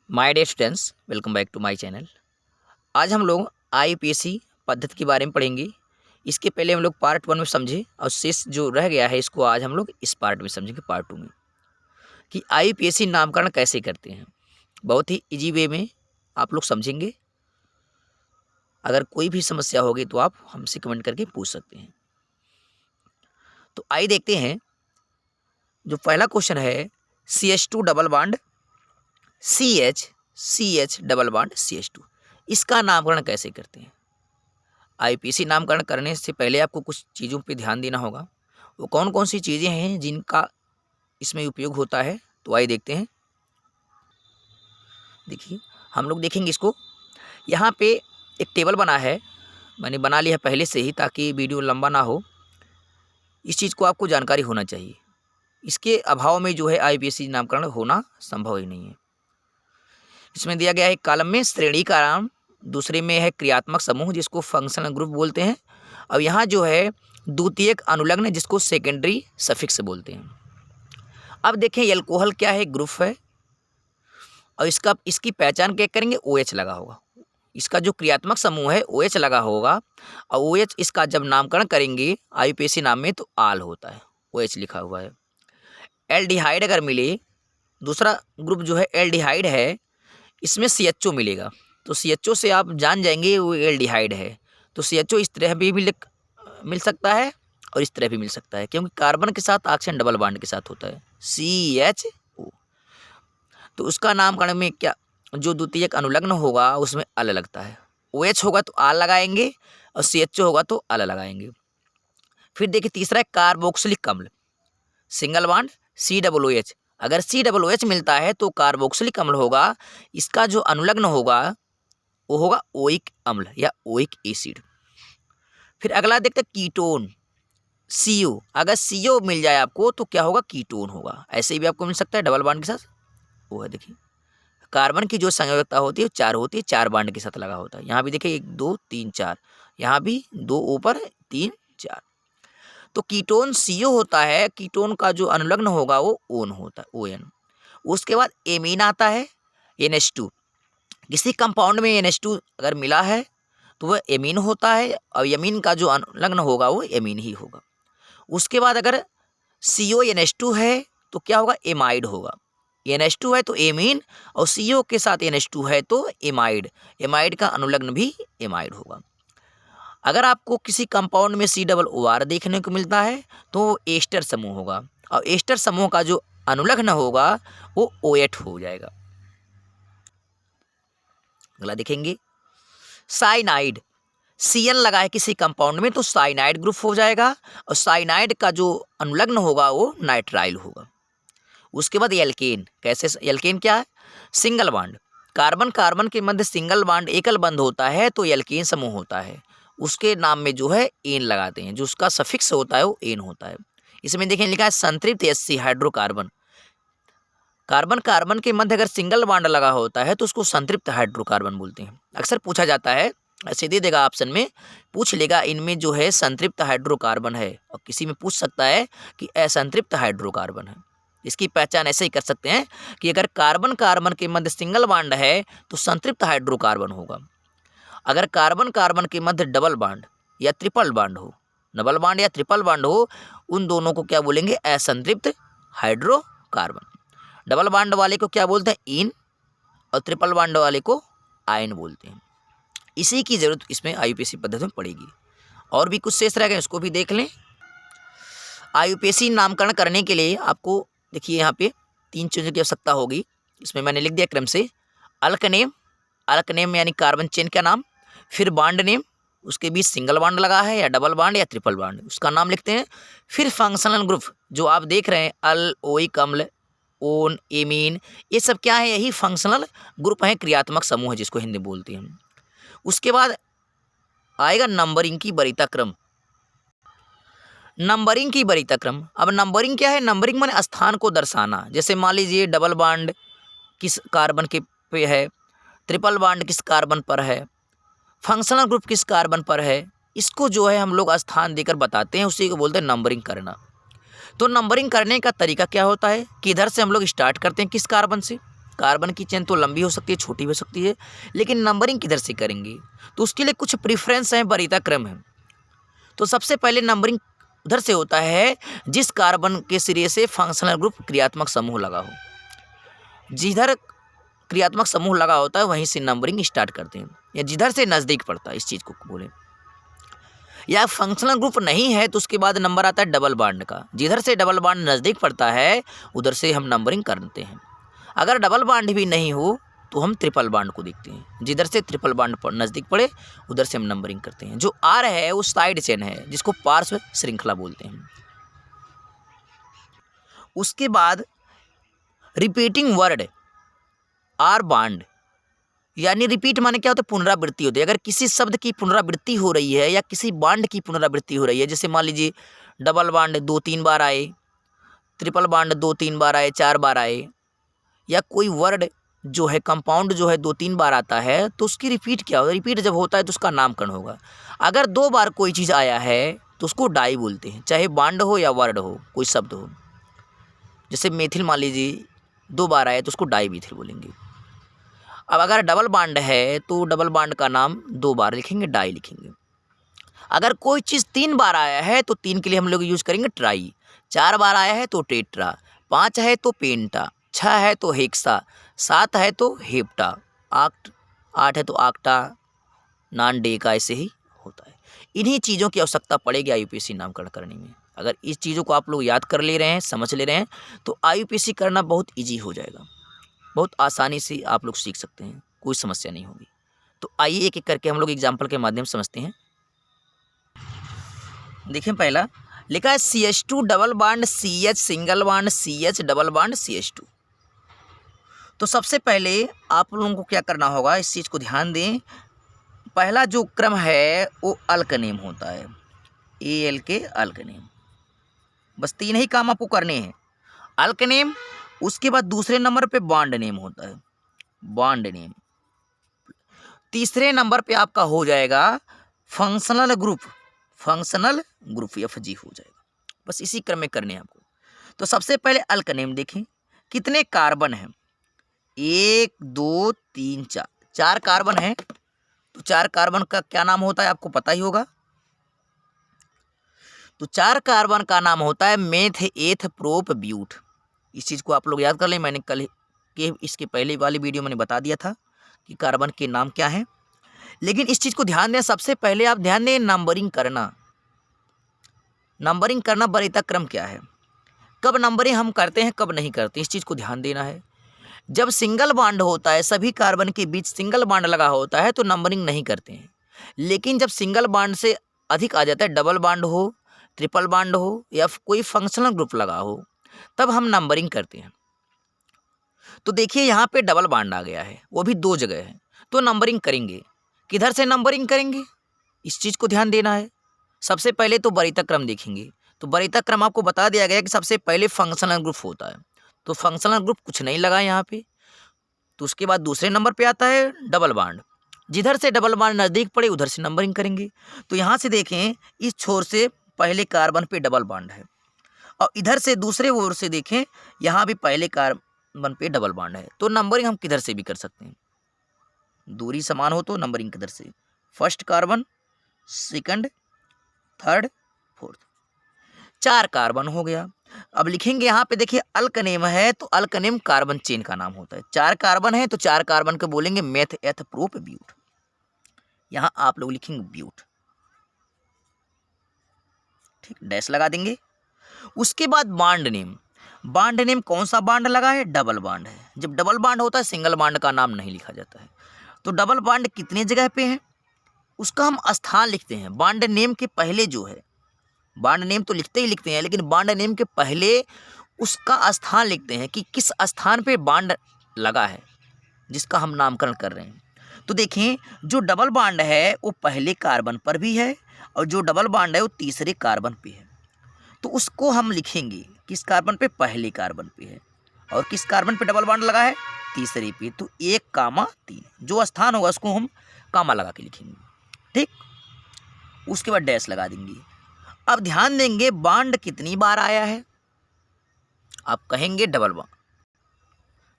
My dear students, welcome back to my channel. आज हम लोग आईपीएससी पद्धति के बारे में पढ़ेंगे। इसके पहले हम लोग पार्ट 1 में समझे और शेष जो रह गया है इसको आज हम लोग इस पार्ट में समझेंगे, पार्ट 2 में, कि आईपीएससी नामकरण कैसे करते हैं। बहुत ही इजी वे में आप लोग समझेंगे। अगर कोई भी समस्या होगी तो आप हमसे कमेंट करके पूछ सकते हैं। तो आइए देखते हैं। जो पहला क्वेश्चन है, CH2 double bond CH double bond CH2, इसका नामकरण कैसे करते हैं। आईपीएससी नामकरण करने से पहले आपको कुछ चीज़ों पे ध्यान देना होगा। वो कौन कौन सी चीज़ें हैं जिनका इसमें उपयोग होता है, तो आइए देखते हैं। देखिए, हम लोग देखेंगे इसको। यहाँ पे एक टेबल बना है, मैंने बना लिया पहले से ही ताकि वीडियो लंबा ना हो। इस चीज़ को आपको जानकारी होना चाहिए। इसके अभाव में जो है आईपीएससी नामकरण होना संभव ही नहीं है। इसमें दिया गया है कॉलम में श्रेणी का नाम, दूसरे में है क्रियात्मक समूह जिसको फंक्शनल ग्रुप बोलते हैं, और यहाँ जो है द्वितीयक अनुलग्न जिसको सेकेंडरी सफिक्स बोलते हैं। अब देखें, एल्कोहल क्या है, ग्रुप है, और इसकी पहचान क्या करेंगे, OH लगा होगा। इसका जो क्रियात्मक समूह है OH लगा होगा, और OH इसका जब नामकरण करेंगे आईपीएससी नाम में तो आल होता है, OH लिखा हुआ है। एल्डिहाइड अगर मिले, दूसरा ग्रुप जो है एल्डिहाइड है, इसमें CHO मिलेगा, तो CHO से आप जान जाएंगे वो एल्डिहाइड है। तो CHO इस तरह भी मिल सकता है और इस तरह भी मिल सकता है, क्योंकि कार्बन के साथ ऑक्सीजन डबल बॉन्ड के साथ होता है CHO। तो उसका नामकरण में क्या, जो द्वितीयक अनुलग्न होगा उसमें अल लगता है। OH होगा तो आल लगाएंगे और CHO होगा तो अल लगाएंगे। फिर देखिए, तीसरा है कार्बोक्सिलिक अम्ल, सिंगल बॉन्ड COOH। अगर COOH मिलता है तो कार्बोक्सिलिक अम्ल होगा। इसका जो अनुलग्न होगा वो होगा ओइक अम्ल या ओइक एसिड। फिर अगला देखते हैं कीटोन, CO। अगर CO मिल जाए आपको तो क्या होगा, कीटोन होगा। ऐसे ही भी आपको मिल सकता है डबल बॉन्ड के साथ। वो है, देखिए कार्बन की जो संयोजकता होती है 4 होती है, 4 बॉन्ड के साथ लगा होता है। यहाँ भी देखिए 1 2 3 4, यहाँ भी 2 ऊपर 3 4। तो कीटोन CO होता है। कीटोन का जो अनुलग्न होगा वो ओन होता है, ON। उसके बाद एमीन आता है, NH2। किसी कंपाउंड में NH2 अगर मिला है तो वह एमीन होता है, और एमीन का जो अनुलग्न होगा वो एमीन ही होगा। उसके बाद अगर CONH2 है तो क्या होगा, एमाइड होगा। NH2 है तो एमीन, और CO के साथ NH2 है तो एमाइड। एमाइड का अनुलग्न भी एमाइड होगा। अगर आपको किसी कंपाउंड में COOR देखने को मिलता है तो वो एस्टर समूह होगा, और एस्टर समूह का जो अनुलग्न होगा वो OH हो जाएगा। अगला देखेंगे, साइनाइड, CN लगा है किसी कंपाउंड में तो साइनाइड ग्रुप हो जाएगा, और साइनाइड का जो अनुलग्न होगा वो नाइट्राइल होगा। उसके बाद एल्केन, कैसे, एल्केन क्या है, सिंगल बॉन्ड, कार्बन कार्बन के मध्य सिंगल बॉन्ड एकल बंध होता है तो एल्केन समूह होता है। उसके नाम में जो है एन लगाते हैं, जो उसका सफिक्स होता है वो एन होता है। इसमें देखें लिखा है संतृप्त SC हाइड्रोकार्बन। कार्बन कार्बन के मध्य अगर सिंगल बॉन्ड लगा होता है तो उसको संतृप्त हाइड्रोकार्बन बोलते हैं। अक्सर पूछा जाता है, ऐसे दे देगा ऑप्शन में, पूछ लेगा इनमें जो है संतृप्त हाइड्रोकार्बन है, और किसी में पूछ सकता है कि असंतृप्त हाइड्रोकार्बन है। इसकी पहचान ऐसे ही कर सकते हैं कि अगर कार्बन कार्बन के मध्य सिंगल बॉन्ड है तो संतृप्त हाइड्रोकार्बन होगा। अगर कार्बन कार्बन के मध्य डबल बॉन्ड या ट्रिपल बॉन्ड हो, डबल बॉन्ड या ट्रिपल बॉन्ड हो, उन दोनों को क्या बोलेंगे, असंतृप्त हाइड्रोकार्बन। डबल बॉन्ड वाले को क्या बोलते हैं, इन, और ट्रिपल बॉन्ड वाले को आयन बोलते हैं। इसी की जरूरत इसमें आईपीएससी पद्धति में पड़ेगी। और भी कुछ शेष रह गए, उसको भी देख लें। आईपीएससी नामकरण करने के लिए आपको देखिए यहाँ पे 3 चीज़ों की आवश्यकता होगी। इसमें मैंने लिख दिया क्रम से, अल्क नेम, अल्क नेम यानी कार्बन चेन का नाम, फिर बॉन्ड नेम, उसके बीच सिंगल बॉन्ड लगा है या डबल बॉन्ड या ट्रिपल बॉन्ड, उसका नाम लिखते हैं। फिर फंक्शनल ग्रुप जो आप देख रहे हैं, अल, ओइक अम्ल, ओन, एमीन, ये सब क्या है, यही फंक्शनल ग्रुप है, क्रियात्मक समूह है जिसको हिंदी बोलते हैं। उसके बाद आएगा नंबरिंग की वरीयता क्रम। नंबरिंग की वरीयता क्रम, अब नंबरिंग क्या है, नंबरिंग माने स्थान को दर्शाना। जैसे मान लीजिए डबल बॉन्ड किस कार्बन के पे है, ट्रिपल बॉन्ड किस कार्बन पर है, फंक्शनल ग्रुप किस कार्बन पर है, इसको जो है हम लोग स्थान देकर बताते हैं, उसी को बोलते हैं नंबरिंग करना। तो नंबरिंग करने का तरीका क्या होता है कि इधर से हम लोग स्टार्ट करते हैं किस कार्बन से, कार्बन की चेन तो लंबी हो सकती है, छोटी हो सकती है, लेकिन नंबरिंग किधर से करेंगे? तो उसके लिए कुछ प्रेफरेंस है, वरीयता क्रम है। तो सबसे पहले नंबरिंग उधर से होता है जिस कार्बन के सिरे से फंक्शनल ग्रुप क्रियात्मक समूह लगा हो। जिधर क्रियात्मक समूह लगा होता है वहीं से नंबरिंग स्टार्ट करते हैं, या जिधर से नज़दीक पड़ता है, इस चीज़ को बोले। या फंक्शनल ग्रुप नहीं है तो उसके बाद नंबर आता है डबल बॉन्ड का। जिधर से डबल बॉन्ड नज़दीक पड़ता है उधर से हम नंबरिंग करते हैं। अगर डबल बॉन्ड भी नहीं हो तो हम ट्रिपल बॉन्ड को देखते हैं। जिधर से ट्रिपल बॉन्ड नज़दीक पड़े उधर से हम नंबरिंग करते हैं। जो आर है वो साइड चेन है, जिसको पार्श्व श्रृंखला बोलते हैं। उसके बाद रिपीटिंग वर्ड आर बॉन्ड, यानी रिपीट माने क्या होता है? पुनरावृत्ति होती है। अगर किसी शब्द की पुनरावृत्ति हो रही है या किसी बॉन्ड की पुनरावृत्ति हो रही है, जैसे मान लीजिए डबल बॉन्ड 2-3 बार आए, ट्रिपल बॉन्ड 2-3 बार आए, 4 बार आए, या कोई वर्ड जो है कंपाउंड जो है 2-3 बार आता है, तो उसकी रिपीट क्या होगा? रिपीट जब होता है तो उसका नामकरण होगा। अगर 2 बार कोई चीज़ आया है तो उसको डाई बोलते हैं, चाहे बॉन्ड हो या वर्ड हो, कोई शब्द हो। जैसे मेथिल मान लीजिए 2 बार आए तो उसको डाई मिथिल बोलेंगे। अब अगर डबल बॉन्ड है तो डबल बॉन्ड का नाम 2 बार लिखेंगे, डाई लिखेंगे। अगर कोई चीज़ 3 बार आया है तो 3 के लिए हम लोग यूज़ करेंगे ट्राई, 4 बार आया है तो टेट्रा, 5 है तो पेंटा, 6 है तो हेक्सा, 7 है तो हेप्टा, 8 है तो आक्टा, नॉन डेका, ऐसे ही होता है। इन्हीं चीज़ों की आवश्यकता पड़ेगी आईयूपीएसी नामकरण करने में। अगर इस चीज़ों को आप लोग याद कर ले रहे हैं, समझ ले रहे हैं, तो आईयूपीएसी करना बहुत ईजी हो जाएगा। बहुत आसानी से आप लोग सीख सकते हैं, कोई समस्या नहीं होगी। तो आइए एक एक करके हम लोग एग्जाम्पल के माध्यम से समझते हैं। देखिए पहला लिखा है CH2 double bond CH single bond CH double bond CH2। तो सबसे पहले आप लोगों को क्या करना होगा, इस चीज़ को ध्यान दें। पहला जो क्रम है वो अल्कनेम होता है, AL के अल्कनेम। बस 3 ही काम आपको करने हैं, अल्कनेम। उसके बाद दूसरे नंबर पे बॉन्ड नेम होता है, बॉन्ड नेम। तीसरे नंबर पे आपका हो जाएगा functional group, functional group FG हो जाएगा। बस इसी क्रम में करने हैं आपको। तो सबसे पहले अल्कनेम देखें, कितने कार्बन हैं? 1 2 3 4, 4 कार्बन है। तो 4 कार्बन का क्या नाम होता है आपको पता ही होगा। तो 4 कार्बन का नाम होता है मेथ एथ प्रोप ब्यूट। इस चीज़ को आप लोग याद कर लें, मैंने कल के इसके पहले वाली वीडियो मैंने बता दिया था कि कार्बन के नाम क्या हैं। लेकिन इस चीज़ को ध्यान दें, सबसे पहले आप ध्यान दें नंबरिंग करना। नंबरिंग करना वरीयता क्रम क्या है, कब नंबरिंग हम करते हैं कब नहीं करते, इस चीज़ को ध्यान देना है। जब सिंगल बॉन्ड होता है, सभी कार्बन के बीच सिंगल बॉन्ड लगा होता है तो नंबरिंग नहीं करते हैं। लेकिन जब सिंगल बॉन्ड से अधिक आ जाता है, डबल बॉन्ड हो, ट्रिपल बॉन्ड हो, या कोई फंक्शनल ग्रुप लगा हो, तब हम नंबरिंग करते हैं। तो देखिए यहाँ पे डबल बॉन्ड आ गया है, वो भी 2 जगह है, तो नंबरिंग करेंगे। किधर से नंबरिंग करेंगे, इस चीज़ को ध्यान देना है। सबसे पहले तो वरीयता क्रम देखेंगे। तो वरीयता क्रम आपको बता दिया गया कि सबसे पहले फंक्शनल ग्रुप होता है, तो फंक्शनल ग्रुप कुछ नहीं लगा यहाँ पे। तो उसके बाद दूसरे नंबर पे आता है डबल बॉन्ड। जिधर से डबल बॉन्ड नज़दीक पड़े उधर से नंबरिंग करेंगे। तो यहाँ से देखें, इस छोर से पहले कार्बन पे डबल बॉन्ड है, और इधर से दूसरे ओर से देखें, यहाँ भी पहले कार्बन पे डबल बॉन्ड है। तो नंबरिंग हम किधर से भी कर सकते हैं, दूरी समान हो तो नंबरिंग किधर से, first carbon, second, third, fourth. 4 carbon हो गया। अब लिखेंगे यहाँ पे, देखिए अल्कनेम है तो अल्कनेम कार्बन चेन का नाम होता है। 4 कार्बन है तो 4 कार्बन को बोलेंगे मेथ एथ प्रोप ब्यूट। यहाँ आप लोग लिखेंगे ब्यूट, ठीक, डैश लगा देंगे। उसके बाद बॉन्ड नेम, बॉन्ड नेम कौन सा बॉन्ड लगा है, डबल बॉन्ड है। जब डबल बॉन्ड होता है सिंगल बॉन्ड का नाम नहीं लिखा जाता है। तो डबल बॉन्ड कितने जगह पे है उसका हम स्थान लिखते हैं। बॉन्ड नेम के पहले जो है, बॉन्ड नेम तो लिखते ही लिखते हैं, लेकिन बॉन्ड नेम के पहले उसका स्थान लिखते हैं कि किस स्थान पे बॉन्ड लगा है जिसका हम नामकरण कर रहे हैं। तो देखें, जो डबल बॉन्ड है वो पहले कार्बन पर भी है, और जो डबल बॉन्ड है वो तीसरे कार्बन पे है। तो उसको हम लिखेंगे किस कार्बन पे, पहले कार्बन पे है, और किस कार्बन पे डबल बॉन्ड लगा है, तीसरे पे। तो 1,3 जो स्थान होगा उसको हम कामा लगा के लिखेंगे, ठीक। उसके बाद डैश लगा देंगे। अब ध्यान देंगे बॉन्ड कितनी बार आया है, आप कहेंगे डबल बॉन्ड।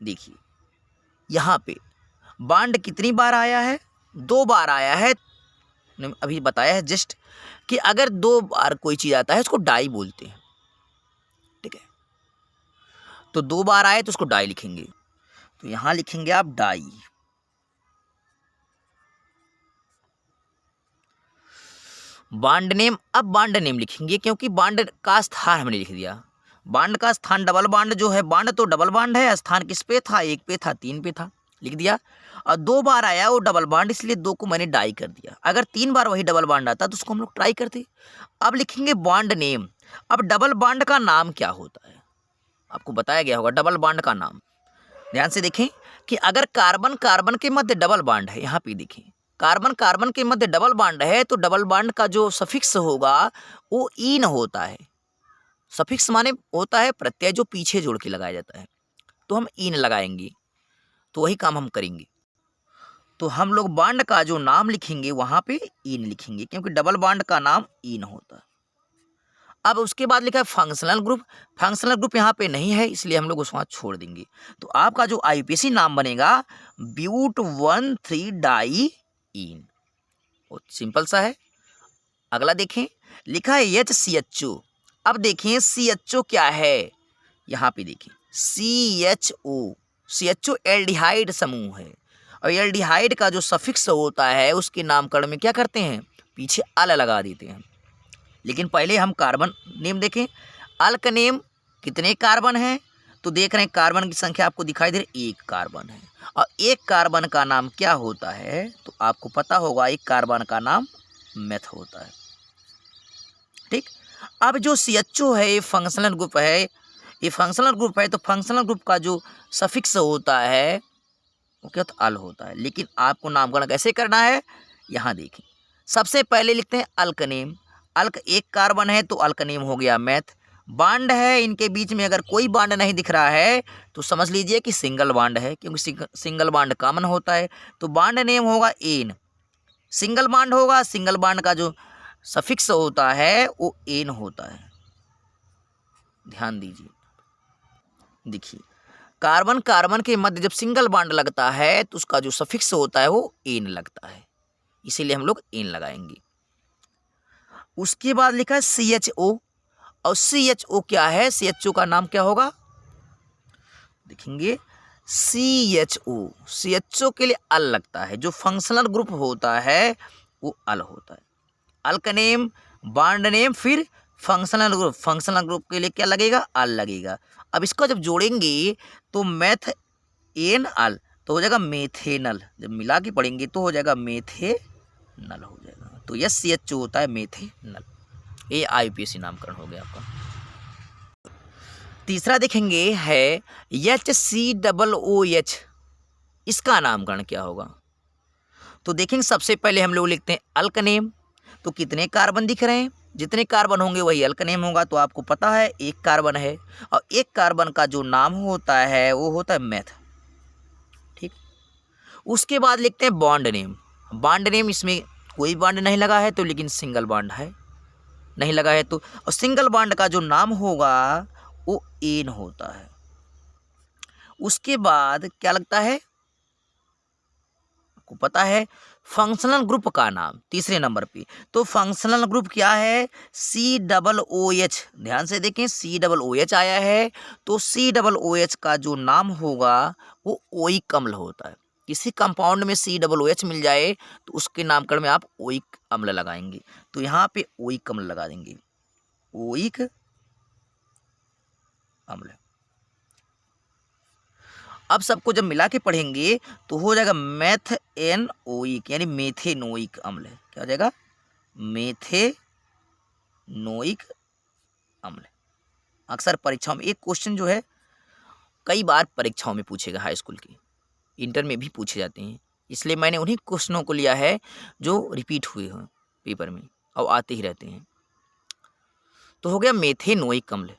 देखिए यहाँ पे बॉन्ड कितनी बार आया है? 2 बार आया है। अभी बताया है जस्ट कि अगर 2 बार कोई चीज़ आता है उसको डाई बोलते हैं, ठीक है। तो 2 बार आए तो उसको डाई लिखेंगे। तो यहाँ लिखेंगे आप डाई। बॉन्ड नेम, अब बॉन्ड नेम लिखेंगे क्योंकि बॉन्ड का स्थान हमने लिख दिया। बॉन्ड का स्थान डबल बॉन्ड जो है, बॉन्ड तो डबल बॉन्ड है, स्थान किस पे था? 1 पे था, 3 पे था, लिख दिया। और 2 बार आया वो डबल बॉन्ड, इसलिए 2 को मैंने डाई कर दिया। अगर 3 बार वही डबल बॉन्ड आता तो उसको हम लोग ट्राई करते। अब लिखेंगे बॉन्ड नेम। अब डबल बॉन्ड का नाम क्या होता है? आपको बताया गया होगा डबल बॉन्ड का नाम। ध्यान से देखें कि अगर कार्बन कार्बन के मध्य डबल बॉन्ड है, यहाँ पे देखें कार्बन कार्बन के मध्य डबल बॉन्ड है, तो डबल बॉन्ड का जो सफिक्स होगा वो ईन होता है। सफिक्स माने होता है प्रत्यय जो पीछे जोड़ के लगाया जाता है, तो हम ईन लगाएंगे। तो वही काम हम करेंगे। तो हम लोग बॉन्ड का जो नाम लिखेंगे वहाँ पे ईन लिखेंगे, क्योंकि डबल बॉन्ड का नाम ईन होता है। अब उसके बाद लिखा है फंक्शनल ग्रुप। फंक्शनल ग्रुप यहाँ पे नहीं है, इसलिए हम लोग उसको वहाँ छोड़ देंगे। तो आपका जो आईयूपीएसी नाम बनेगा ब्यूट 1,3 डाई ईन। बहुत सिंपल सा है। अगला देखें, लिखा है HCHO। अब देखें CHO क्या है, यहाँ पे देखें CHO। CHO एल्डिहाइड समूह है, और एल्डिहाइड का जो सफिक्स होता है उसके नामकरण में क्या करते हैं? पीछे अल लगा देते हैं। लेकिन पहले हम कार्बन नेम देखें। अल्क नेम कितने कार्बन हैं? तो देख रहे हैं कार्बन की संख्या आपको दिखाई दे रही, 1 कार्बन है। और 1 कार्बन का नाम क्या होता है? तो आपको पता होगा 1 कार्बन का नाम मेथ होता है, ठीक। अब जो CHO है ये फंक्शनल ग्रुप है। ये फंक्शनल ग्रुप है, तो फंक्शनल ग्रुप का जो सफिक्स होता है वो क्या होता है? अल होता है। लेकिन आपको नामकरण कैसे करना है? यहाँ देखें, सबसे पहले लिखते हैं अल्क नेम। अल्क 1 कार्बन है तो अल्क नेम हो गया मैथ। बॉन्ड है, इनके बीच में अगर कोई बॉन्ड नहीं दिख रहा है तो समझ लीजिए कि सिंगल बॉन्ड है, क्योंकि सिंगल बॉन्ड कॉमन होता है। तो बॉन्ड नेम होगा एन। सिंगल बॉन्ड होगा, सिंगल बॉन्ड का जो सफिक्स होता है वो एन होता है। ध्यान दीजिए, देखिए कार्बन कार्बन के मध्य जब सिंगल बॉन्ड लगता है तो उसका जो सफिक्स होता है वो एन लगता है, इसीलिए हम लोग एन लगाएंगे। उसके बाद लिखा है CHO। और CHO क्या है? CHO का नाम क्या होगा? देखेंगे CHO। CHO के लिए अल लगता है। जो फंक्शनल ग्रुप होता है वो अल होता है। अल्क नेम, बॉन्ड नेम, फिर फंक्शनल ग्रुप। फंक्शनल ग्रुप के लिए क्या लगेगा? अल लगेगा। अब इसको जब जोड़ेंगे तो मैथ एन अल तो हो जाएगा मेथेनल। जब मिला के पढ़ेंगे तो हो जाएगा मेथेनल हो जाएगा। तो यस CHO होता है मेथेनल। ये आईयूपीएसी नामकरण हो गया आपका। तीसरा देखेंगे है HCOOH। इसका नामकरण क्या होगा? तो देखेंगे सबसे पहले हम लोग लिखते हैं अल्क नेम। तो कितने कार्बन दिख रहे हैं? जितने कार्बन होंगे वही अल्क नेम होगा। तो आपको पता है 1 कार्बन है, और 1 कार्बन का जो नाम होता है वो होता है मेथ, ठीक। उसके बाद लिखते हैं बॉन्ड नेम। बॉन्ड नेम, इसमें कोई बॉन्ड नहीं लगा है तो, लेकिन सिंगल बॉन्ड है, नहीं लगा है तो, और सिंगल बॉन्ड का जो नाम होगा वो एन होता है। उसके बाद क्या लगता है आपको पता है? फंक्शनल ग्रुप का नाम तीसरे नंबर पे। तो फंक्शनल ग्रुप क्या है? COOH। ध्यान से देखें COOH आया है, तो COOH का जो नाम होगा वो ओइक अम्ल होता है। किसी कंपाउंड में COOH मिल जाए तो उसके नामकरण में आप ओइक अम्ल लगाएंगे। तो यहाँ पे ओइक अम्ल लगा देंगे, ओइक अम्ल। अब सबको जब मिला के पढ़ेंगे तो हो जाएगा मेथेनोइक, यानी मेथेनोइक अम्ल। क्या हो जाएगा? मेथेनोइक अम्ल। अक्सर परीक्षाओं में एक क्वेश्चन जो है कई बार परीक्षाओं में पूछेगा, हाई स्कूल की, इंटर में भी पूछे जाते हैं, इसलिए मैंने उन्हीं क्वेश्चनों को लिया है जो रिपीट हुए हैं पेपर में और आते ही रहते हैं। तो हो गया मेथेनोइक अम्ल,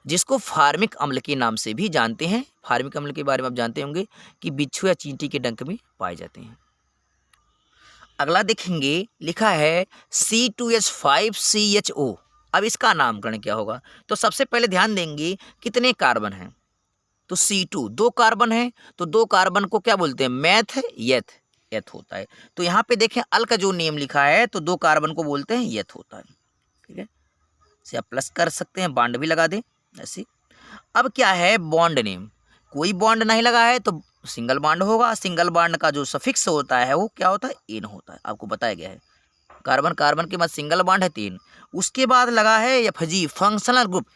जिसको फार्मिक अम्ल के नाम से भी जानते हैं। फार्मिक अम्ल के बारे में आप जानते होंगे कि बिच्छू या चींटी के डंक में पाए जाते हैं। अगला देखेंगे, लिखा है C2H5CHO। अब इसका नामकरण क्या होगा? तो सबसे पहले ध्यान देंगे कितने कार्बन हैं। तो C2 दो कार्बन है, तो दो कार्बन को क्या बोलते हैं, मैथ एथ, एथ होता है। तो यहाँ पे देखें अल का जो नेम लिखा है तो दो कार्बन को बोलते हैं एथ होता है। ठीक है, इसे आप प्लस कर सकते हैं, बॉन्ड भी लगा दें ऐसे। अब क्या है बॉन्ड नेम, कोई बॉन्ड नहीं लगा है तो सिंगल बॉन्ड होगा। सिंगल बॉन्ड का जो सफिक्स होता है वो क्या होता है, एन होता है, आपको बताया गया है। कार्बन कार्बन के बाद सिंगल बॉन्ड है 3, उसके बाद लगा है एफजी फंक्शनल ग्रुप,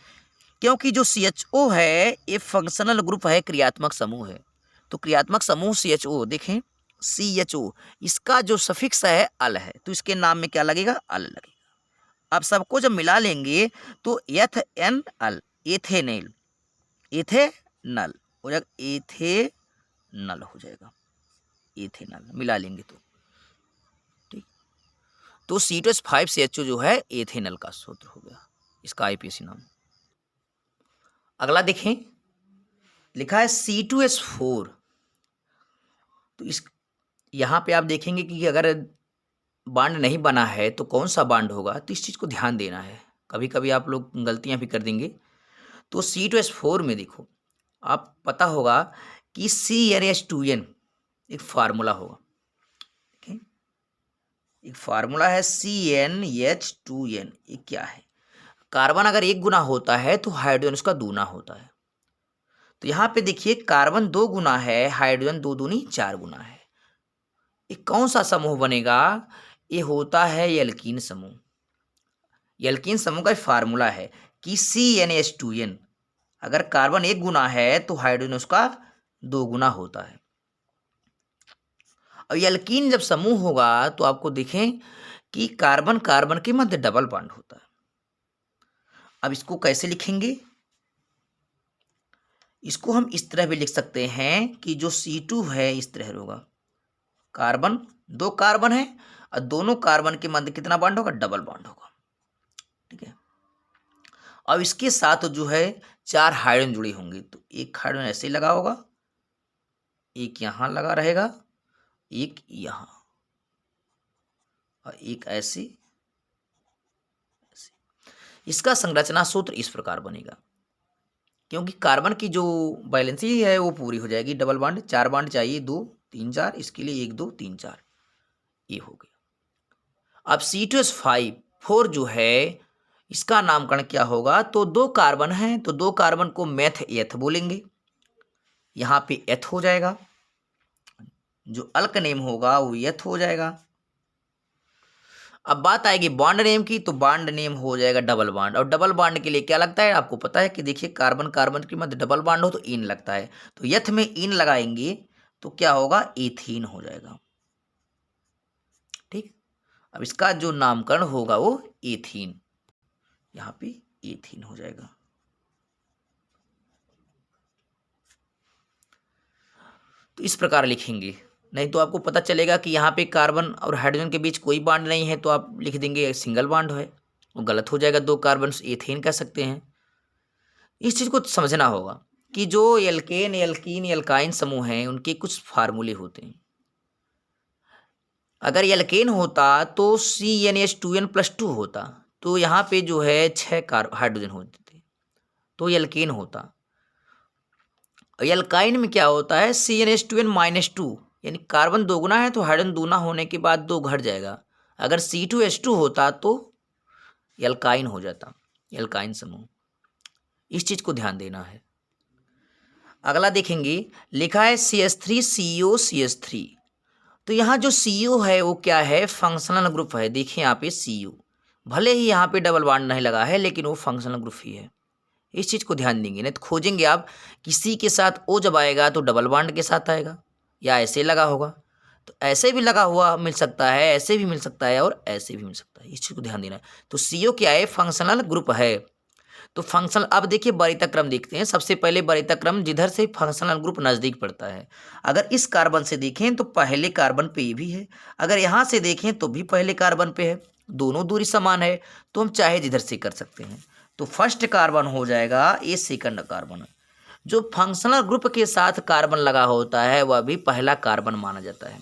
क्योंकि जो CHO है ये फंक्शनल ग्रुप है, क्रियात्मक समूह है। तो क्रियात्मक समूह CHO देखें, CHO इसका जो सफिक्स है अल है, तो इसके नाम में क्या लगेगा, अल लगेगा। अब सबको जब मिला लेंगे तो एथ एन अल, एथेनेल, एथेनल हो जाएगा, एथेनल हो जाएगा, एथेनल मिला लेंगे तो ठीक। तो C2H5CHO जो है एथेनल का सूत्र हो गया, इसका IPAC नाम। अगला देखें, लिखा है C2H4। तो इस यहाँ पे आप देखेंगे कि अगर बॉन्ड नहीं बना है तो कौन सा बॉन्ड होगा, तो इस चीज़ को ध्यान देना है, कभी कभी आप लोग गलतियाँ भी कर देंगे। तो C2H4 में देखो, आप पता होगा कि CnH2n एक फार्मूला होगा, ठीक, एक फार्मूला है CnH2n। ये क्या है, कार्बन अगर एक गुना होता है तो हाइड्रोजन उसका दूना होता है। तो यहाँ पे देखिए कार्बन 2 गुना है, हाइड्रोजन 2 दूनी 4 गुना है। ये कौन सा समूह बनेगा, ये होता है एल्कीन समूह। एल्कीन समूह का फार्मूला है कि CnH2n, अगर कार्बन 1 गुना है तो हाइड्रोजन उसका 2 गुना होता है। और एल्कीन जब समूह होगा तो आपको देखें कि कार्बन कार्बन के मध्य डबल बॉन्ड होता है। अब इसको कैसे लिखेंगे, इसको हम इस तरह भी लिख सकते हैं कि जो C2 है इस तरह होगा, कार्बन 2 कार्बन है और दोनों कार्बन के मध्य कितना बॉन्ड होगा, डबल बॉन्ड होगा। ठीक है, अब इसके साथ जो है 4 हाइड्रोजन जुड़े होंगे, तो एक हाइड्रोजन ऐसे लगा होगा, एक यहाँ लगा रहेगा, एक यहाँ और एक ऐसे। इसका संरचना सूत्र इस प्रकार बनेगा, क्योंकि कार्बन की जो बैलेंसी है वो पूरी हो जाएगी, डबल बॉन्ड 4 बॉन्ड चाहिए, 2 3 4, इसके लिए 1 2 3 4, ये हो गया। अब C2H5 जो है इसका नामकरण क्या होगा, तो 2 कार्बन हैं तो 2 कार्बन को मैथ एथ बोलेंगे, यहाँ पे एथ हो जाएगा, जो अल्क नेम होगा वो एथ हो जाएगा। अब बात आएगी बॉन्ड नेम की, तो बॉन्ड नेम हो जाएगा डबल बॉन्ड। और डबल बॉन्ड के लिए क्या लगता है, आपको पता है कि देखिए कार्बन कार्बन के मध्य डबल बॉन्ड हो तो इन लगता है, तो यथ में इन लगाएंगे तो क्या होगा, एथीन हो जाएगा। ठीक, अब इसका जो नामकरण होगा वो एथीन, यहाँ पे एथीन हो जाएगा। तो इस प्रकार लिखेंगे, नहीं तो आपको पता चलेगा कि यहाँ पे कार्बन और हाइड्रोजन के बीच कोई बॉन्ड नहीं है तो आप लिख देंगे सिंगल बॉन्ड है, वो गलत हो जाएगा, 2 कार्बन एथेन कह सकते हैं। इस चीज़ को समझना होगा कि जो एल्केन एल्कीन एल्काइन समूह हैं उनके कुछ फार्मूले होते हैं। अगर एल्केन होता तो CnH2n+2 होता, तो यहाँ पे जो है 6 हाइड्रोजन होते थे, तो एल्केन होता। एल्काइन में क्या होता है, CnH2n-2, यानी कार्बन 2 गुना है तो हाइड्रोजन दूना होने के बाद 2 घट जाएगा। अगर C2H2 होता तो एल्काइन हो जाता, एल्काइन समूह। इस चीज़ को ध्यान देना है। अगला देखेंगे, लिखा है CH3CO CH3। तो यहाँ जो CO है वो क्या है, फंक्शनल ग्रुप है। देखिए यहाँ पे CO, भले ही यहाँ पे डबल बॉन्ड नहीं लगा है लेकिन वो फंक्शनल ग्रुप ही है। इस चीज़ को ध्यान देंगे, नहीं तो खोजेंगे आप किसी के साथ O जब आएगा तो डबल बॉन्ड के साथ आएगा, या ऐसे लगा होगा, तो ऐसे भी लगा हुआ मिल सकता है, ऐसे भी मिल सकता है और ऐसे भी मिल सकता है। इस चीज़ को ध्यान देना है। तो CO क्या है, फंक्शनल ग्रुप है। तो फंक्शनल, अब देखिए वरीयता क्रम देखते हैं। सबसे पहले वरीयता क्रम जिधर से फंक्शनल ग्रुप नज़दीक पड़ता है। अगर इस कार्बन से देखें तो पहले कार्बन पे ये भी है, अगर यहाँ से देखें तो भी पहले कार्बन पे है, दोनों दूरी समान है, तो हम चाहे जिधर से कर सकते हैं। तो फर्स्ट कार्बन हो जाएगा, ये सेकंड कार्बन। जो फंक्शनल ग्रुप के साथ कार्बन लगा होता है वह भी पहला कार्बन माना जाता है,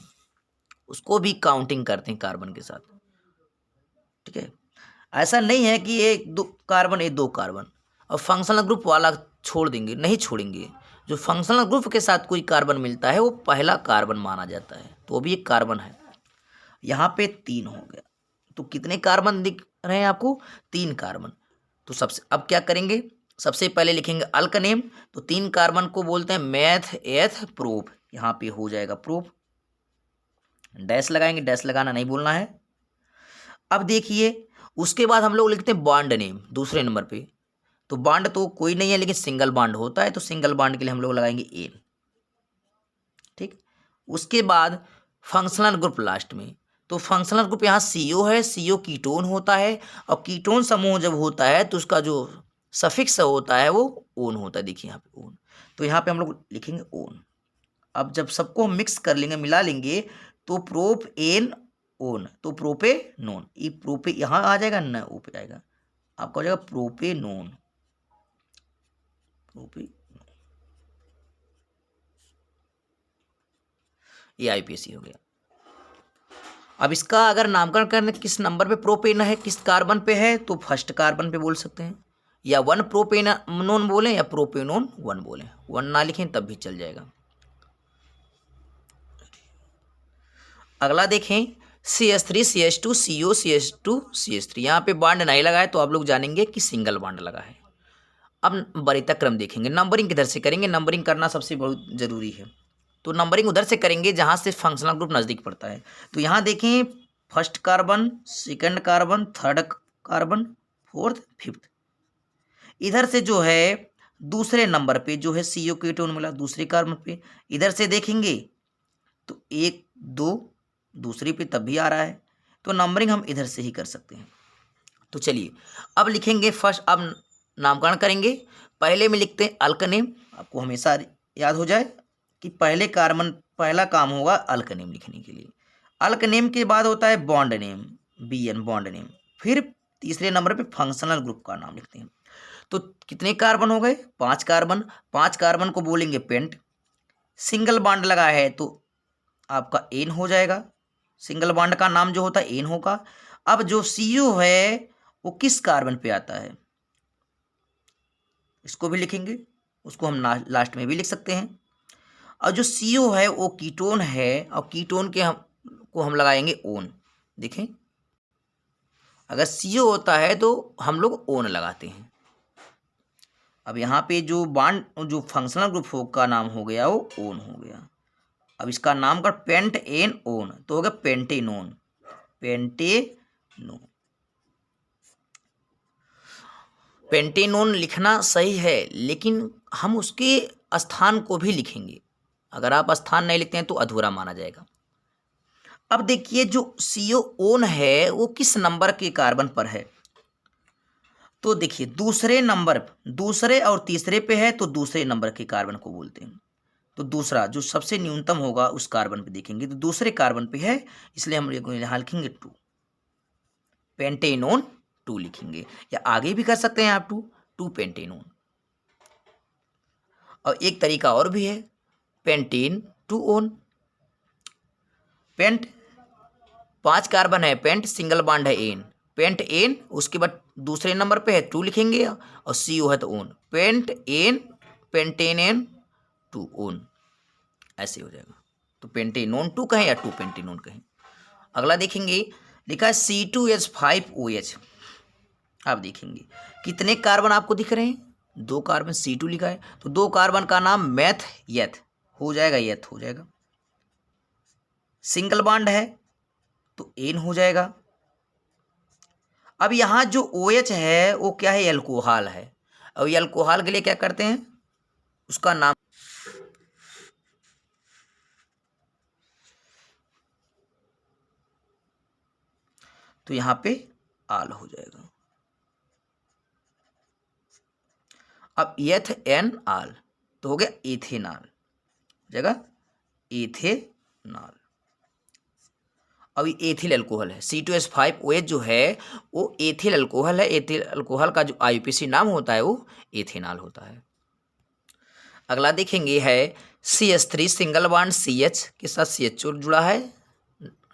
उसको भी काउंटिंग करते हैं कार्बन के साथ। ठीक है, ऐसा नहीं है कि ये 2 कार्बन ये 2 कार्बन और फंक्शनल ग्रुप वाला छोड़ देंगे, नहीं छोड़ेंगे। जो फंक्शनल ग्रुप के साथ कोई कार्बन मिलता है वो पहला कार्बन माना जाता है, तो वो भी एक कार्बन है। यहाँ पे 3 हो गया, तो कितने कार्बन दिख रहे हैं आपको? 3 कार्बन। तो सबसे अब क्या करेंगे, सबसे पहले लिखेंगे अल्क नेम, तो 3 कार्बन को बोलते हैं मेथ एथ प्रोप, यहाँ पे हो जाएगा प्रोप, डैश लगाएंगे, डैश लगाना नहीं बोलना है। अब देखिए उसके बाद हम लोग लिखते हैं बॉन्ड नेम दूसरे नंबर पे, तो बॉन्ड तो कोई नहीं है लेकिन सिंगल बॉन्ड होता है, तो सिंगल बॉन्ड के लिए हम लोग लगाएंगे एन, ठीक। उसके बाद फंक्शनल ग्रुप लास्ट में, तो फंक्शनल ग्रुप यहाँ CO है, CO कीटोन होता है, और कीटोन समूह जब होता है तो उसका जो सफिक्स होता है वो ओन होता है, देखिए यहाँ पे ओन, तो यहाँ पे हम लोग लिखेंगे ओन। अब जब सबको हम मिक्स कर लेंगे, मिला लेंगे, तो प्रोप एन ओन, तो प्रोपे नोन, ये प्रोपे यहाँ आ जाएगा न, ओ पे आएगा, आपका हो जाएगा प्रोपे नोन, प्रोपे, ये IPAC हो गया। अब इसका अगर नामकरण करने किस नंबर पे प्रोपेन है, किस कार्बन पे है, तो फर्स्ट कार्बन पे बोल सकते हैं, या 1 प्रोपेनोन बोलें या प्रोपेनोन 1 बोलें, 1 ना लिखें तब भी चल जाएगा। अगला देखें CH3 CH2 CO CH2 CH3, यहाँ पे बॉन्ड नहीं लगा है तो आप लोग जानेंगे कि सिंगल बॉन्ड लगा है। अब वरीयता क्रम देखेंगे, नंबरिंग किधर से करेंगे, नंबरिंग करना सबसे बहुत ज़रूरी है, तो नंबरिंग उधर से करेंगे जहाँ से फंक्शनल ग्रुप नज़दीक पड़ता है। तो यहाँ देखें first carbon, second carbon, third carbon, fourth, fifth, इधर से जो है दूसरे नंबर पे जो है CO कीटोन मिला दूसरे कार्बन पे, इधर से देखेंगे तो 1 2 दूसरे पे तब भी आ रहा है, तो नंबरिंग हम इधर से ही कर सकते हैं। तो चलिए अब लिखेंगे फर्स्ट, अब नामकरण करेंगे, पहले में लिखते हैं अल्क नेम, आपको हमेशा याद हो जाए कि पहले कार्बन पहला काम होगा अल्क नेम लिखने के लिए। अल्क नेम के बाद होता है bond name, BN bond name, फिर तीसरे नंबर पे फंक्शनल ग्रुप का नाम लिखते हैं। तो कितने कार्बन हो गए? 5 कार्बन, 5 कार्बन को बोलेंगे पेंट, सिंगल बॉन्ड लगा है तो आपका एन हो जाएगा, सिंगल बॉन्ड का नाम जो होता है एन होगा। अब जो CO है वो किस कार्बन पे आता है, इसको भी लिखेंगे, उसको हम लास्ट में भी लिख सकते हैं। और जो CO है वो कीटोन है, और कीटोन के हम लगाएंगे ओन, देखें अगर CO होता है तो हम लोग ओन लगाते हैं। अब यहाँ पे जो बॉन्ड जो फंक्शनल ग्रुप का नाम हो गया वो ओन हो गया। अब इसका नाम का पेंट एन ओन, तो हो गया पेंटेनोन, पेंटेनोन। पेंटेनोन लिखना सही है लेकिन हम उसके स्थान को भी लिखेंगे, अगर आप स्थान नहीं लिखते हैं तो अधूरा माना जाएगा। अब देखिए जो CO ओन है वो किस नंबर के कार्बन पर है, तो देखिए दूसरे नंबर, दूसरे और तीसरे पे है तो दूसरे नंबर के कार्बन को बोलते हैं। तो दूसरा जो सबसे न्यूनतम होगा उस कार्बन पे देखेंगे, तो दूसरे कार्बन पे है, इसलिए हम यहाँ लिखेंगे 2, पेंटेनोन 2 लिखेंगे, या आगे भी कर सकते हैं आप 2 पेंटेनोन। और एक तरीका और भी है, पेंटेन 2 ओन, पेंट 5 कार्बन है, पेंट सिंगल बॉन्ड है एन, पेंट एन, उसके बाद दूसरे नंबर पे है 2 लिखेंगे, और CO है तो one, pent an pentan 2 one, ऐसे हो जाएगा। तो पेंटेनोन 2 कहें या 2 पेंटेनोन कहें। अगला देखेंगे, लिखा है C2H5OH, आप देखेंगे कितने कार्बन आपको दिख रहे हैं, 2 कार्बन, C2 लिखा है तो 2 कार्बन का नाम मैथ यथ हो जाएगा, यथ हो जाएगा, सिंगल बॉन्ड है तो एन हो जाएगा। अब यहाँ जो OH है वो क्या है, एल्कोहल है, और एल्कोहल के लिए क्या करते हैं, उसका नाम, तो यहाँ पे आल हो जाएगा। अब एथ एन आल तो हो गया एथेनॉल, जगह एथेनॉल। अब ये एथिल अल्कोहल है, C2H5OH जो है वो एथिल अल्कोहल है, एथिल अल्कोहल का जो IUPAC नाम होता है वो एथेनॉल होता है। अगला देखेंगे है CH3 सिंगल बॉन्ड CH के साथ CHO जुड़ा है,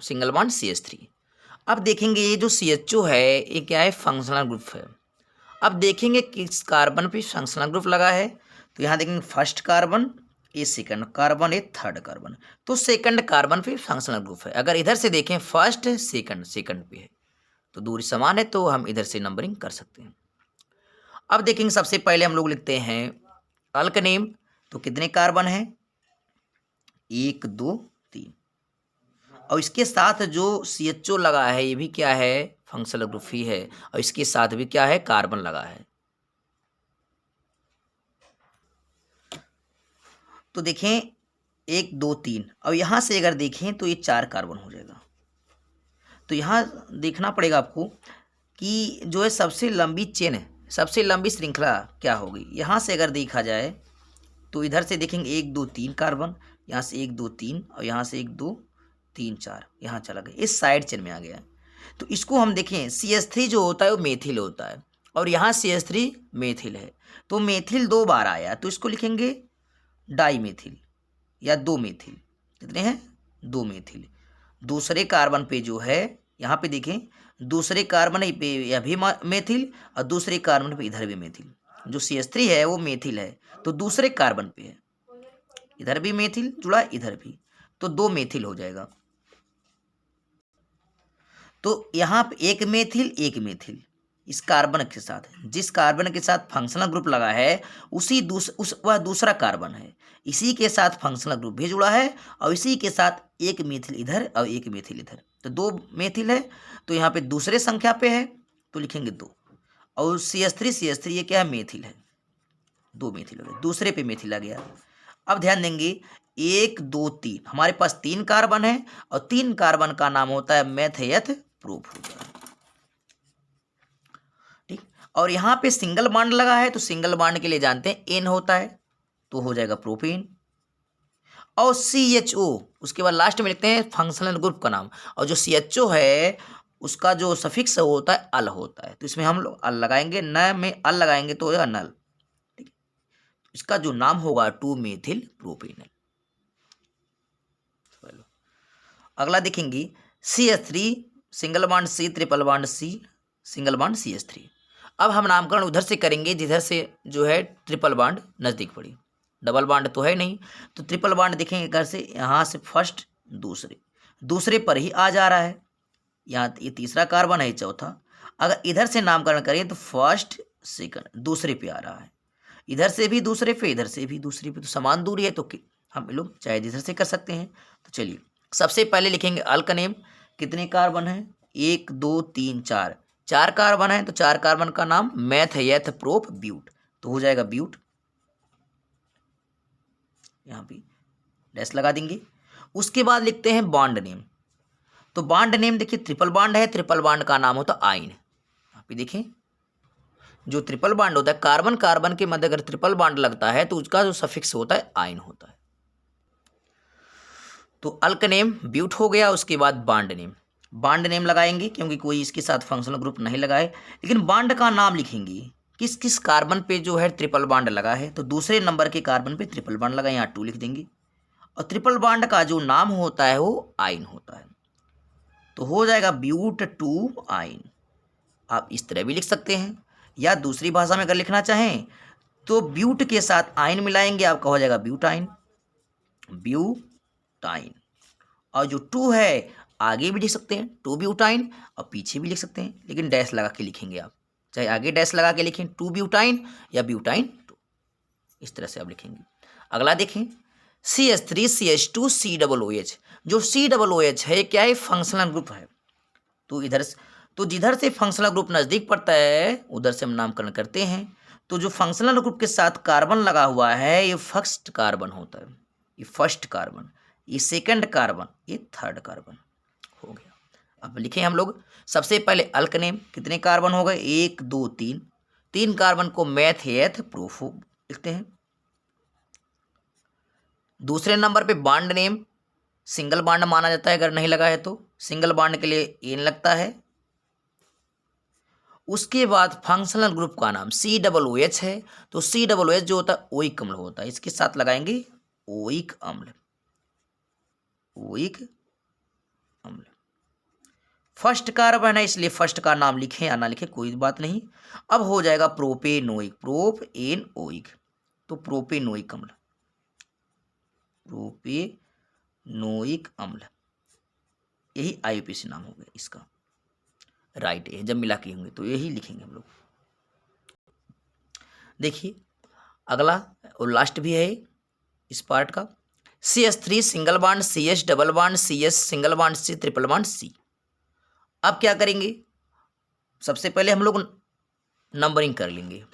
सिंगल बॉन्ड CH3। अब देखेंगे ये जो CHO है ये क्या है, फंक्शनल ग्रुप है। अब देखेंगे किस कार्बन पे फंक्शनल ग्रुप लगा है, तो यहाँ देखेंगे फर्स्ट कार्बन, ये सेकंड कार्बन, ये थर्ड कार्बन, तो सेकंड कार्बन पे फंक्शनल ग्रुप है। अगर इधर से देखें फर्स्ट सेकंड, सेकंड पे है तो दूरी समान है, तो हम इधर से नंबरिंग कर सकते हैं। अब देखेंगे सबसे पहले हम लोग लिखते हैं अल्कनेम, तो कितने कार्बन है, 1 2 3, और इसके साथ जो CHO लगा है ये भी क्या है, फंक्शनल ग्रुप ही है, और इसके साथ भी क्या है, कार्बन लगा है। तो देखें 1 2 3, और यहाँ से अगर देखें तो ये 4 कार्बन हो जाएगा। तो यहाँ देखना पड़ेगा आपको कि जो है सबसे लंबी चेन है, सबसे लंबी श्रृंखला क्या होगी। यहाँ से अगर देखा जाए तो इधर से देखेंगे 1 2 3 कार्बन, यहाँ से 1 2 3, और यहाँ से 1 2 3 4, यहाँ चला गया, इस साइड चेन में आ गया। तो इसको हम देखें CH3 जो होता है वो मेथिल होता है, और यहाँ CH3 मेथिल है, तो मेथिल 2 बार आया, तो इसको लिखेंगे डाई मेथिल या 2 मेथिल। कितने हैं, 2 मेथिल। दूसरे कार्बन पे जो है, यहाँ पे देखें दूसरे कार्बन पे यह भी मेथिल, और दूसरे कार्बन पे इधर भी मेथिल। जो CH3 है वो मेथिल है, तो दूसरे कार्बन पे है, इधर भी मेथिल जुड़ा, इधर भी, तो 2 मेथिल हो जाएगा। तो यहाँ पे एक मेथिल इस कार्बन के साथ, जिस कार्बन के साथ फंक्शनल ग्रुप लगा है वह दूसरा कार्बन है, इसी के साथ फंक्शनल ग्रुप भी जुड़ा है, और इसी के साथ एक मेथिल इधर और एक मेथिल इधर, तो 2 मेथिल है। तो यहाँ पे दूसरे संख्या पे है तो लिखेंगे 2, और CH3 ये क्या है, मेथिल है, 2 मेथिल हो गए, दूसरे पे मेथिल आ गया। अब ध्यान देंगे 1 2 3, हमारे पास 3 कार्बन है, और 3 कार्बन का नाम होता है मेथेयथ प्रोप होता है, ठीक। और यहाँ पे सिंगल बॉन्ड लगा है, तो सिंगल बॉन्ड के लिए जानते हैं N होता है, तो हो जाएगा प्रोपेन। और CHO, उसके बाद लास्ट में लिखते हैं फंक्शनल ग्रुप का नाम, और जो CHO है उसका जो सफिक्स होता है अल होता है, तो इसमें हम लोग अल लगाएंगे, न में अल लगाएंगे तो होगा नल, ठीक। इसका जो नाम होगा 2 मेथिल प्रोपेनल। अगला देखेंगे CH3 single bond C, triple bond C, single bond CH3। अब हम नामकरण उधर से करेंगे जिधर से जो है ट्रिपल बॉन्ड नज़दीक पड़ी, डबल बॉन्ड तो है नहीं, तो ट्रिपल बॉन्ड देखेंगे इधर से, यहाँ से फर्स्ट दूसरे पर ही आ जा रहा है, यहाँ ये तीसरा कार्बन है, चौथा। अगर इधर से नामकरण करें तो फर्स्ट सेकंड दूसरे पे आ रहा है, इधर से भी दूसरे पे, इधर से भी दूसरे पे, तो समान दूरी है, तो हम लोग चाहे इधर से कर सकते हैं। तो चलिए सबसे पहले लिखेंगे अल्कनेम, कितने कार्बन है, 1 2 3 4, 4 कार्बन है, तो 4 कार्बन का नाम मेथेयथ प्रोप ब्यूट, तो हो जाएगा ब्यूट, यहाँ पे डैश लगा देंगे। उसके बाद लिखते हैं बॉन्ड नेम, तो बॉन्ड नेम देखिए ट्रिपल बॉन्ड है, ट्रिपल बॉन्ड का नाम होता है आइन। यहाँ पे देखें जो ट्रिपल बॉन्ड होता है, कार्बन कार्बन के मध्य अगर ट्रिपल बॉन्ड लगता है तो उसका जो सफिक्स होता है आइन होता है। तो अल्कनेम ब्यूट हो गया। उसके बाद बॉन्ड नेम लगाएंगे, क्योंकि कोई इसके साथ फंक्शनल ग्रुप नहीं लगाए, लेकिन बॉन्ड का नाम लिखेंगे किस किस कार्बन पे जो है ट्रिपल बॉन्ड लगा है, तो दूसरे नंबर के कार्बन पे ट्रिपल बॉन्ड लगा, यहाँ 2 लिख देंगे, और ट्रिपल बॉन्ड का जो नाम होता है वो आइन होता है, तो हो जाएगा ब्यूट 2 आइन। आप इस तरह भी लिख सकते हैं, या दूसरी भाषा में अगर लिखना चाहें तो ब्यूट के साथ आइन मिलाएंगे, आपका हो जाएगा ब्यूटाइन, और जो 2 है आगे भी लिख सकते हैं 2 ब्यूटाइन, और पीछे भी लिख सकते हैं, लेकिन डैश लगा के लिखेंगे आप, चाहे आगे डैश लगा के लिखें 2 ब्यूटाइन या ब्यूटाइन 2, इस तरह से आप लिखेंगे। अगला देखें CH3 CH2 COOH, जो COOH है क्या है, फंक्शनल ग्रुप है, तो जिधर से फंक्शनल ग्रुप नज़दीक पड़ता है उधर से हम नामकरण करते हैं। तो जो फंक्शनल ग्रुप के साथ कार्बन लगा हुआ है ये फर्स्ट कार्बन होता है, ये फर्स्ट कार्बन, ये सेकंड कार्बन, ये थर्ड कार्बन हो गया। अब लिखें हम लोग सबसे पहले अल्कनेम, कितने कार्बन हो गए, 1 2 3, 3 कार्बन को मेथेयथ प्रोप लिखते हैं। दूसरे नंबर पे बॉन्ड नेम, सिंगल बॉन्ड माना जाता है, अगर नहीं लगा है तो सिंगल बॉन्ड के लिए एन लगता है। उसके बाद फंक्शनल ग्रुप का नाम COOH है, तो COOH जो होता है ओइक अम्ल होता है, इसके साथ लगाएंगे ओइक अम्ल, फर्स्ट कार्बन है इसलिए फर्स्ट का नाम लिखें या ना लिखें कोई बात नहीं। अब हो जाएगा प्रोपेनोइक, प्रोपेनोइक, तो प्रोपेनोइक अम्ल, प्रोपेनोइक अम्ल, यही IUPAC नाम हो गया इसका। राइट है, जब मिला के होंगे तो यही लिखेंगे हम लोग। देखिए अगला और लास्ट भी है इस पार्ट का, CH3 single bond, CH double bond, CS single bond, C triple bond, C। अब क्या करेंगे, सबसे पहले हम लोग नंबरिंग कर लेंगे।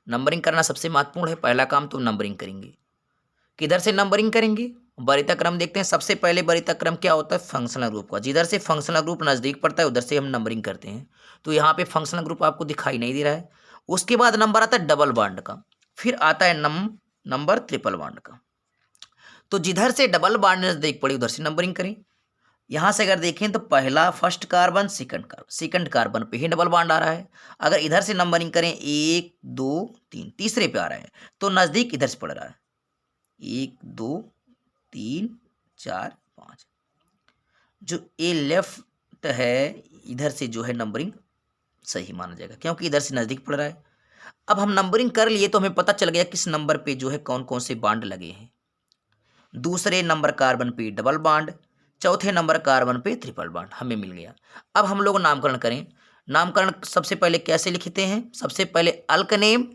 नंबरिंग करना सबसे महत्वपूर्ण है, पहला काम तो नंबरिंग करेंगे। किधर से नंबरिंग करेंगे, वरीयता क्रम देखते हैं। सबसे पहले वरीयता क्रम क्या होता है, फंक्शनल ग्रुप का। जिधर से फंक्शनल ग्रुप नज़दीक पड़ता है उधर से हम नंबरिंग करते हैं। तो यहाँ पे फंक्शनल ग्रुप आपको दिखाई नहीं दे रहा है। उसके बाद नंबर आता है डबल बॉन्ड का, फिर आता है नंबर ट्रिपल बॉन्ड का। तो जिधर से डबल बॉन्ड नज़दीक पड़े उधर से नंबरिंग करें। यहाँ से अगर देखें तो पहला फर्स्ट कार्बन, सेकंड कार्बन पे ही डबल बॉन्ड आ रहा है। अगर इधर से नंबरिंग करें 1 2 3, तीसरे पे आ रहा है तो नज़दीक इधर से पड़ रहा है 1 2 3 4 5। जो ए लेफ्ट है इधर से जो है नंबरिंग सही माना जाएगा क्योंकि इधर से नज़दीक पड़ रहा है। अब हम नंबरिंग कर लिए तो हमें पता चल गया किस नंबर पे जो है कौन कौन से बॉन्ड लगे हैं। दूसरे नंबर कार्बन पे डबल बॉन्ड, चौथे नंबर कार्बन पे ट्रिपल बॉन्ड हमें मिल गया। अब हम लोग नामकरण करें। नामकरण सबसे पहले कैसे लिखते हैं, सबसे पहले अल्कनेम।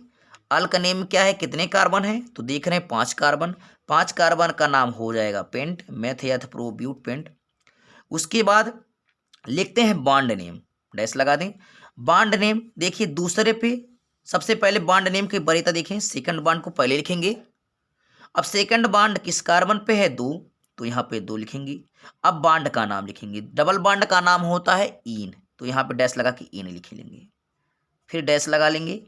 अल्कनेम क्या है, कितने कार्बन है, तो देख रहे हैं 5 कार्बन। 5 कार्बन का नाम हो जाएगा पेंट, मेथेथ प्रो ब्यूट पेंट। उसके बाद लिखते हैं बॉन्ड नेम, डैश लगा दें। बॉन्ड नेम देखिए दूसरे पे, सबसे पहले बॉन्ड नेम की वरीयता देखें, सेकंड बॉन्ड को पहले लिखेंगे। अब सेकंड बॉन्ड किस कार्बन पे है, 2, तो यहाँ पे 2 लिखेंगे। अब बॉन्ड का नाम लिखेंगे, डबल बॉन्ड का नाम होता है ईन, तो यहाँ पे डैश लगा के ईन लिख लेंगे, फिर डैश लगा लेंगे।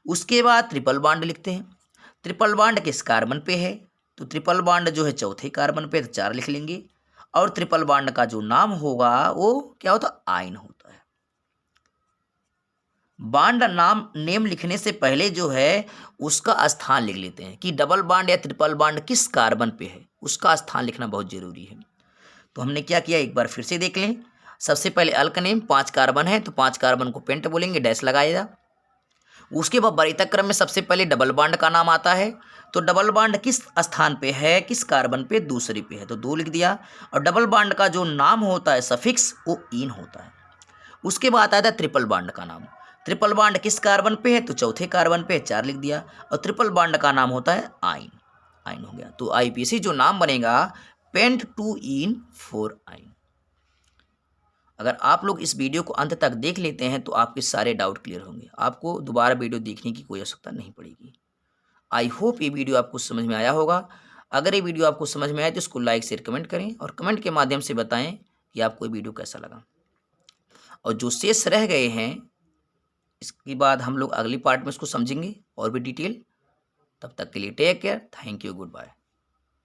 उसके बाद ट्रिपल बॉन्ड लिखते हैं। ट्रिपल बॉन्ड किस कार्बन पे है, तो ट्रिपल बॉन्ड जो है चौथे कार्बन पे, तो 4 लिख लेंगे। और ट्रिपल बॉन्ड का जो नाम होगा वो क्या होता है, आयन होता है। बॉन्ड नाम नेम लिखने से पहले जो है उसका स्थान लिख लेते हैं कि डबल बॉन्ड या ट्रिपल बॉन्ड किस कार्बन पे है, उसका स्थान लिखना बहुत जरूरी है। तो हमने क्या किया, एक बार फिर से देख लें। सबसे पहले अल्कनेम 5 कार्बन है तो 5 कार्बन को पेंट बोलेंगे, डैश लगाएगा। उसके बाद वरीयता क्रम में सबसे पहले डबल बॉन्ड का नाम आता है, तो डबल बॉन्ड किस स्थान पे है, किस कार्बन पे, दूसरे पे है, तो 2 लिख दिया। और डबल बॉन्ड का जो नाम होता है सफिक्स वो इन होता है। उसके बाद आता है ट्रिपल बॉन्ड का नाम। ट्रिपल बॉन्ड किस कार्बन पे है, तो चौथे कार्बन पे, 4 लिख दिया। और ट्रिपल बॉन्ड का नाम होता है आइन, आइन हो गया। तो IUPAC जो नाम बनेगा पेंट 2 इन 4 आइन। अगर आप लोग इस वीडियो को अंत तक देख लेते हैं तो आपके सारे डाउट क्लियर होंगे, आपको दोबारा वीडियो देखने की कोई आवश्यकता नहीं पड़ेगी। आई होप ये वीडियो आपको समझ में आया होगा। अगर ये वीडियो आपको समझ में आए तो इसको लाइक शेयर कमेंट करें और कमेंट के माध्यम से बताएं कि आपको ये वीडियो कैसा लगा। और जो शेष रह गए हैं इसके बाद हम लोग अगली पार्ट में इसको समझेंगे और भी डिटेल। तब तक के लिए take care, thank you, good bye.